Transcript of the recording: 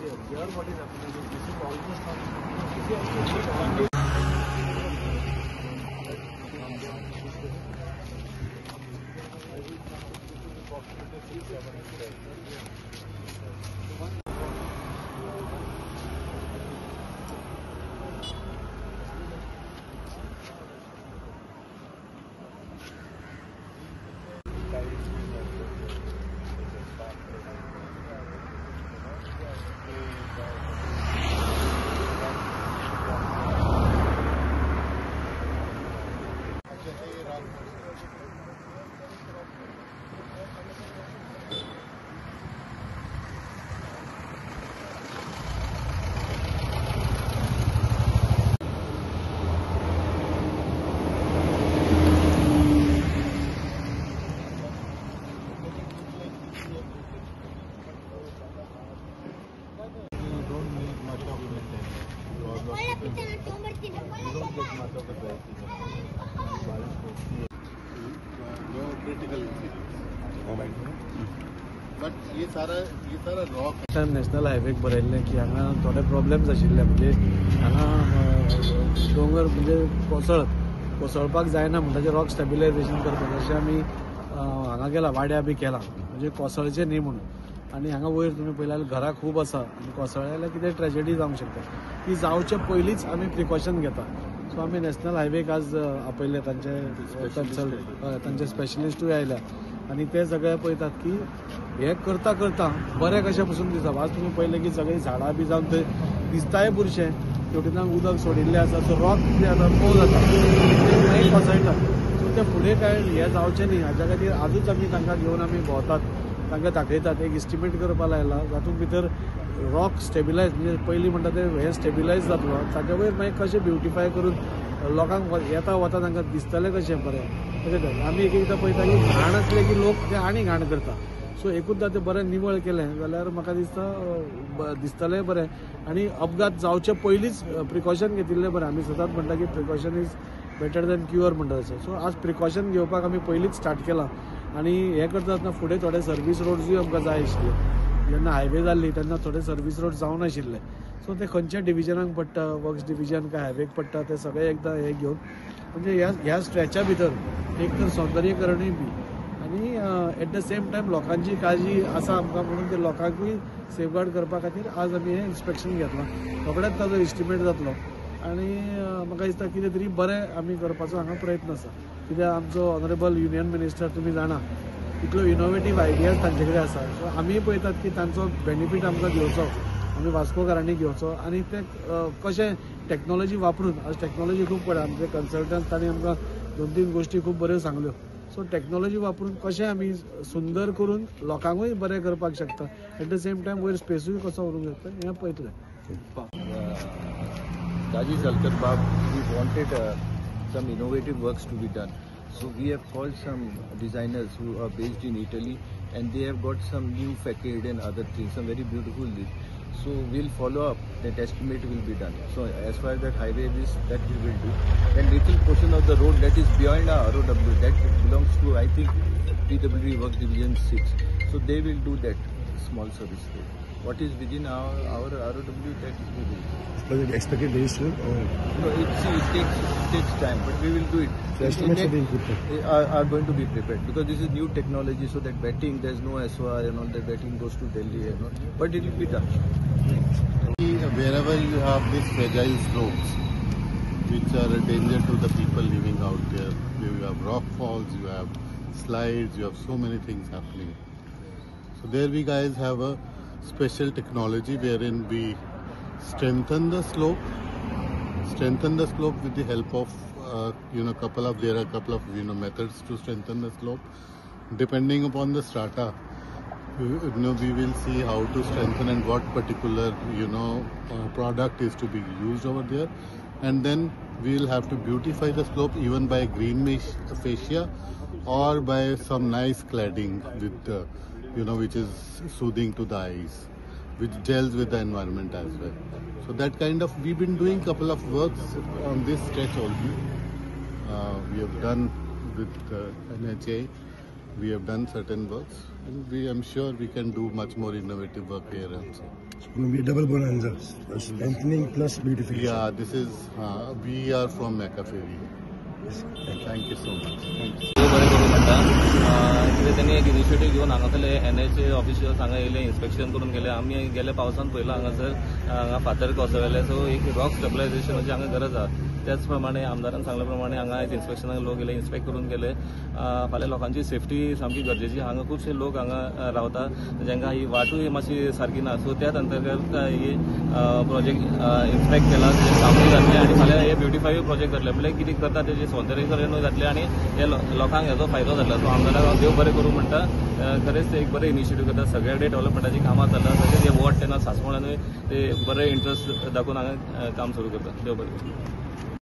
here what is happening is this is almost not. But ये सारा rock national हायवेक बरयल्लें की हांगा थोडे प्रॉब्लेम्स आशिल्ले म्हणजे हांगा दोंगर म्हणजे कोसळपाक जायना म्हणटाचे रॉक स्टेबिलायझेशन करपाक अशें आमी हांगा केला वाड्या बी केला म्हणजे कोसळचे न्ही म्हणून आनी हांगा वयर तुमी पळयल्यार घरां खूब आसा आनी कोसळ्ळे जाल्यार कितें ट्रेजेडी जावंक शकता ती जावचे पयलींच आमी प्रिकॉशन घेता सो आमी नॅशनल हायवेक आज आपयले तांचे स्पेशलिस्टूय आयल्या आनी ते सगळे पळयतात की हे करता करता बरें कशें पसून दिसता आज तुमी पळयलें की सगळीं झाडां बी जावन थंय दिसताय बुरशें तेवटेनाक उदक सोडिल्लें आसा तो रॉक जे आसा तो जाता मागीर कोसळटा सो ते फुडें काय हें जावचें न्ही हाच्या खातीर आजूच आमी तांकां घेवन आमी भोंवतात तांकां दाखयतात एक इस्टिमेट करपा लायला जातूंत भितर रॉक स्टेबिलायज म्हणजे पयलीं म्हणटा ते हे स्टेबिलायज जातलो ताचे वयर मागीर कशें ब्युटिफाय करून लोकांक येता वता तांकां दिसतलें कशें बरें आमी एक एकदां पळयता की घाण आसलें की लोक ते आनी घाण करता सो एकूचदां तें बरें निवळ केलें जाल्यार म्हाका दिसता दिसतलें बरें आनी अपघात जावचे पयलींच प्रिकॉशन घेतिल्लें बरें आमी सदांच म्हणटा की precaution is better than cure म्हणटा तसो सो आज प्रिकॉशन घेवपाक आमी पयलींच स्टार्ट केलां आनी हें करता आसतना फुडें थोडे सर्वीस रोड्सूय आमकां जाय आशिल्ले जेन्ना हायवे जाल्ली तेन्ना थोडे सर्वीस रोड जावन आशिल्ले सो ते खंयच्या डिविजनाक पडटा वर्क्स डिविजन काय हायवेक पडटा ते सगळे एकदां हे घेवन म्हणजे ह्या स्ट्रेचा भितर एक तर सौंदर्यकरणूय बी आनी एट द सेम टायम लोकांची काळजी आसा आमकां म्हणून ते लोकांकूय सेफगार्ड करपा खातीर आज आमी हें इन्स्पेक्शन घेतलां रोखडेंच ताजो इस्टिमेट जातलो आनी म्हाका दिसता कितें तरी बरें आमी करपाचो हांगा प्रयत्न आसा कित्याक आमचो ऑनरेबल युनियन मिनिस्टर तुमी जाणा इतलो इनोवेटीव आयडियाज तांचे कडेन आसा सो आमी पळयतात की तांचो बेनिफीट आमकां घेवचो आमी वास्कोकारांनी घेवचो आनी ते कशें टॅक्नॉलॉजी वापरून आज टॅक्नॉलॉजी खूब पडटा आमचे कन्सल्टंट तांणी आमकां 2-3 गोश्टी खूब बऱ्यो सांगल्यो सो टॅक्नॉलॉजी वापरून कशें आमी सुंदर करून लोकांकूय बरें करपाक शकता एट द सेम टायम वयर स्पेसूय कसो व्हरूंक शकता हें पळयतलें Rajesh Alkarbab, we wanted some innovative works to be done. So we have called some designers who are based in Italy and they have got some new facade and other things, some very beautiful things. So we'll follow up, that estimate will be done. So as far as that highway is, that we will do. Then little portion of the road that is beyond our ROW, that belongs to I think PWD Work Division 6. So they will do that small service road. What is within our ROW, that we will do. But you expected very soon? No, it takes time, but we will do it. The estimates are being prepared. Are going to be prepared because this is new technology, so that betting, there's no SOR and all that betting goes to Delhi and all, but it will be done. Wherever you have these fragile slopes, which are a danger to the people living out there, you have rock falls, you have slides, you have so many things happening. So there we guys have a special technology wherein we strengthen the slope with the help of there are a couple of methods to strengthen the slope depending upon the strata. We will see how to strengthen and what particular product is to be used over there, and then we will have to beautify the slope even by green fascia or by some nice cladding with which is soothing to the eyes, which gels with the environment as well. So that kind of, we've been doing couple of works on this stretch also. We have done with NHA we have done certain works, and I'm sure we can do much more innovative work here also. It's going to be a double bonanza, strengthening plus beautification. Yeah, this is, we are from Macaferi. Thank you so much. Thank you. देव बरें करूं म्हणटा कितें त्यांनी एक initiative घेवन हांगासरले NH officials हांगा येयले, inspection करून गेले. आमी गेल्या पावसान पयला हांगासर हांगा फातर कोसळ्ळे, सो एक रॉक स्टेबलायझेशनाची हांगा गरज आहा. त्याच प्रमाणे आमदारान सांगल्या प्रमाणे हांगा इन्स्पेक्शनाक लोक येले, इन्स्पेक्ट करून गेले. फाल्यां लोकांची सेफ्टी सामकी गरजेची. हांगा खुबशे लोक हांगा रावता जांकां ही वाटूय मातशी सारकी ना, सो त्याच अंतर्गत ही प्रोजेक्ट इन्स्पेक्ट केला, सावनी घातली आनी फाल्यां हे ब्युटिफाय प्रोजेक्ट जातले. म्हणजे कितें करता तेजे सौंदर्यीकरणूय जातलें आनी हे लोकांक हेजो फायदो जातलो. सो आमदाराक हांव देव बरें करूं म्हणटा. खरेंच ते एक बरें इनिशिएटीव करता. सगळ्या कडेन डेव्हलपमेंटाची कामां जाता. तशेंच हे वॉर्ड तेन्ना सांसवणानूय ते बरें इंट्रस्ट दाखोवन हांगा काम सुरू करता. देव बरें करूं.